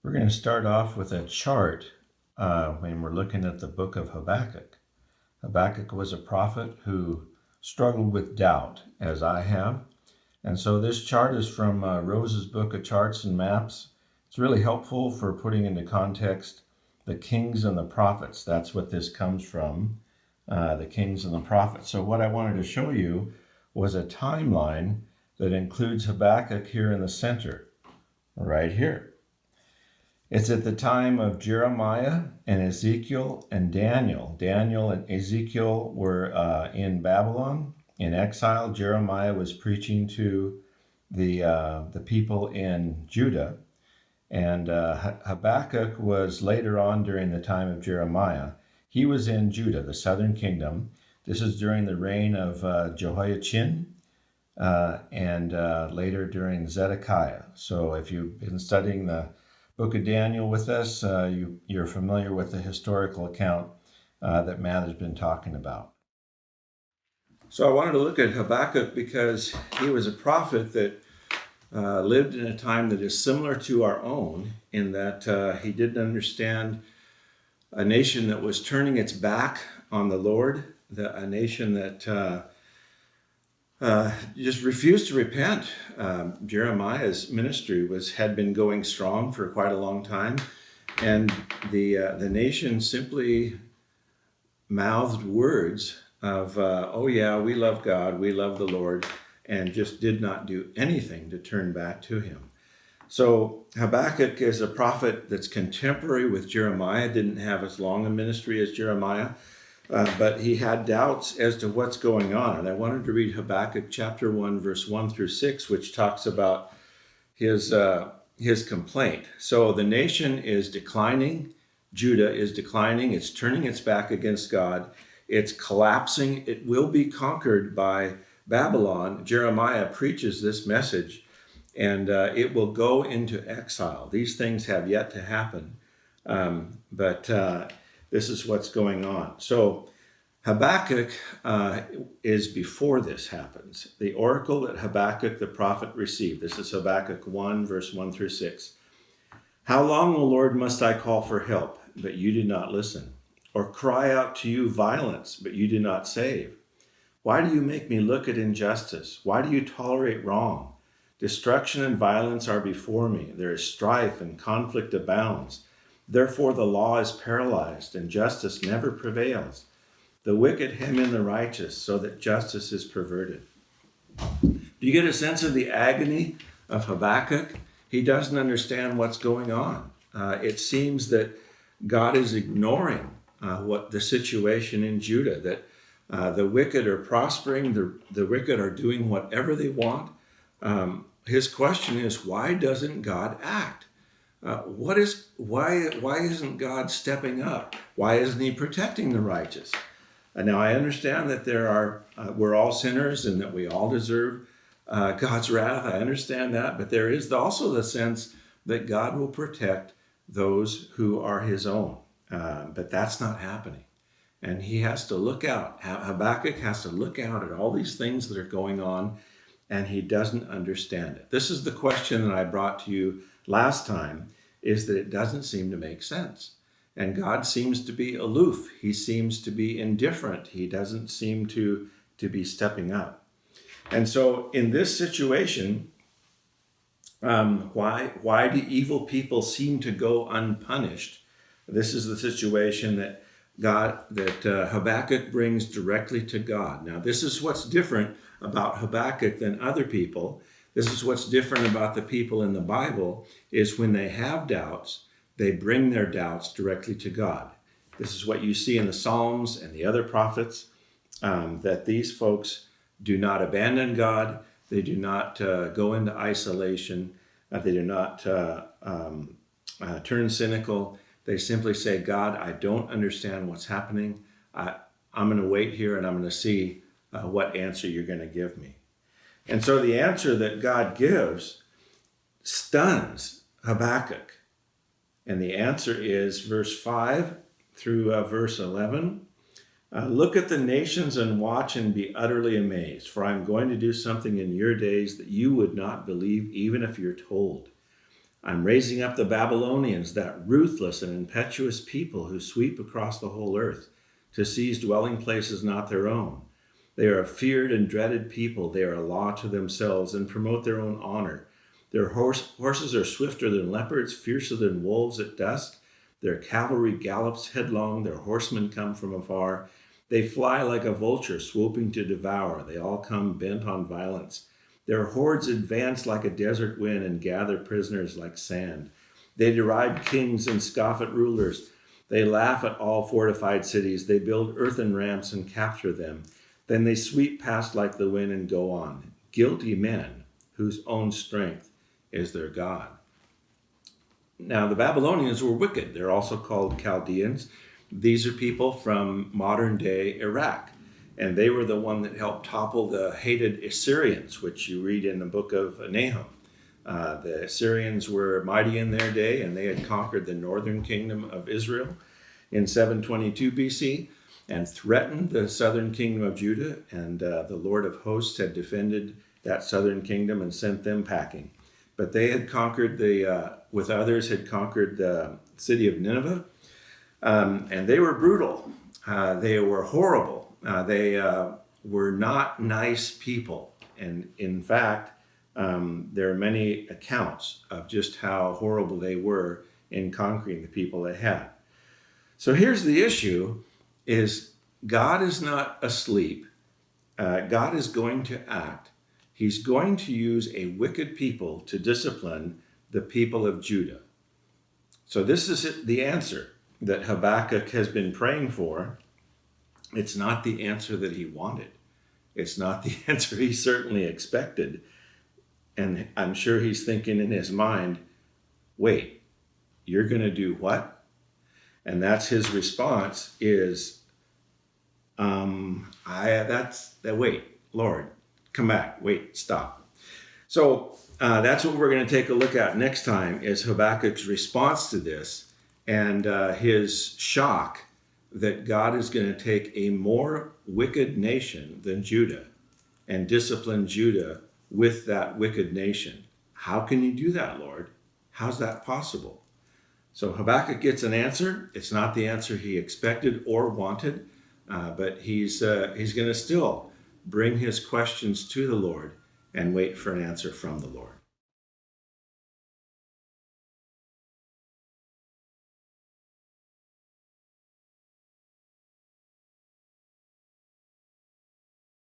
We're going to start off with a chart when we're looking at the book of Habakkuk. Habakkuk was a prophet who struggled with doubt, as I have. And so this chart is from Rose's Book of Charts and Maps. It's really helpful for putting into context the kings and the prophets. That's what this comes from, the kings and the prophets. So what I wanted to show you was a timeline that includes Habakkuk here in the center, right here. It's at the time of Jeremiah and Ezekiel and Daniel. Daniel and Ezekiel were in Babylon in exile. Jeremiah was preaching to the people in Judah. And Habakkuk was later on during the time of Jeremiah. He was in Judah, the southern kingdom. This is during the reign of Jehoiachin and later during Zedekiah. So if you've been studying the Book of Daniel with us, you're familiar with the historical account that Matt has been talking about. So I wanted to look at Habakkuk because he was a prophet that lived in a time that is similar to our own in that he didn't understand a nation that was turning its back on the Lord, a nation that just refused to repent. Jeremiah's ministry had been going strong for quite a long time, and the nation simply mouthed words of, "Oh yeah, we love God, we love the Lord," and just did not do anything to turn back to Him. So Habakkuk is a prophet that's contemporary with Jeremiah. Didn't have as long a ministry as Jeremiah. But he had doubts as to what's going on. And I wanted to read Habakkuk chapter 1, verse 1 through 6, which talks about his complaint. So the nation is declining. Judah is declining. It's turning its back against God. It's collapsing. It will be conquered by Babylon. Jeremiah preaches this message, and it will go into exile. These things have yet to happen. But this is what's going on. So Habakkuk is before this happens. The oracle that Habakkuk the prophet received. This is Habakkuk 1, verse 1 through 6. How long, O Lord, must I call for help, but you do not listen? Or cry out to you violence, but you do not save? Why do you make me look at injustice? Why do you tolerate wrong? Destruction and violence are before me. There is strife and conflict abounds. Therefore the law is paralyzed, and justice never prevails. The wicked hem in the righteous, so that justice is perverted. Do you get a sense of the agony of Habakkuk? He doesn't understand what's going on. It seems that God is ignoring what the situation in Judah, that the wicked are prospering, the wicked are doing whatever they want. His question is, why doesn't God act? Why isn't God stepping up? Why isn't He protecting the righteous? Now I understand that we're all sinners and that we all deserve God's wrath. I understand that, but there is also the sense that God will protect those who are His own. But that's not happening, and he has to look out. Habakkuk has to look out at all these things that are going on, and he doesn't understand it. This is the question that I brought to you last time, is that it doesn't seem to make sense. And God seems to be aloof. He seems to be indifferent. He doesn't seem to be stepping up. And so in this situation, why do evil people seem to go unpunished? This is the situation that Habakkuk brings directly to God. Now, this is what's different about Habakkuk than other people. This is what's different about the people in the Bible, is when they have doubts, they bring their doubts directly to God. This is what you see in the Psalms and the other prophets, that these folks do not abandon God. They do not go into isolation. They do not turn cynical. They simply say, God, I don't understand what's happening. I'm going to wait here and I'm going to see what answer you're going to give me. And so the answer that God gives stuns Habakkuk. And the answer is verse 5 through verse 11. Look at the nations and watch and be utterly amazed, for I'm going to do something in your days that you would not believe even if you're told. I'm raising up the Babylonians, that ruthless and impetuous people who sweep across the whole earth to seize dwelling places not their own. They are a feared and dreaded people. They are a law to themselves and promote their own honor. Their horses are swifter than leopards, fiercer than wolves at dusk. Their cavalry gallops headlong. Their horsemen come from afar. They fly like a vulture, swooping to devour. They all come bent on violence. Their hordes advance like a desert wind and gather prisoners like sand. They deride kings and scoff at rulers. They laugh at all fortified cities. They build earthen ramps and capture them. Then they sweep past like the wind and go on. Guilty men whose own strength is their God. Now, the Babylonians were wicked. They're also called Chaldeans. These are people from modern day Iraq. And they were the one that helped topple the hated Assyrians, which you read in the book of Nahum. The Assyrians were mighty in their day, and they had conquered the northern kingdom of Israel in 722 BC and threatened the southern kingdom of Judah. And the Lord of hosts had defended that southern kingdom and sent them packing. But they had conquered with others, had conquered the city of Nineveh. And they were brutal. They were horrible. They were not nice people. And in fact, there are many accounts of just how horrible they were in conquering the people they had. So here's the issue, is God is not asleep. God is going to act. He's going to use a wicked people to discipline the people of Judah. So this is the answer that Habakkuk has been praying for. It's not the answer that he wanted. It's not the answer he certainly expected. And I'm sure he's thinking in his mind, wait, you're going to do what? And that's his response is, wait, Lord, come back, wait, stop. So that's what we're going to take a look at next time, is Habakkuk's response to this and his shock that God is going to take a more wicked nation than Judah and discipline Judah with that wicked nation. How can you do that, Lord? How's that possible? So Habakkuk gets an answer. It's not the answer he expected or wanted, but he's going to still bring his questions to the Lord and wait for an answer from the Lord.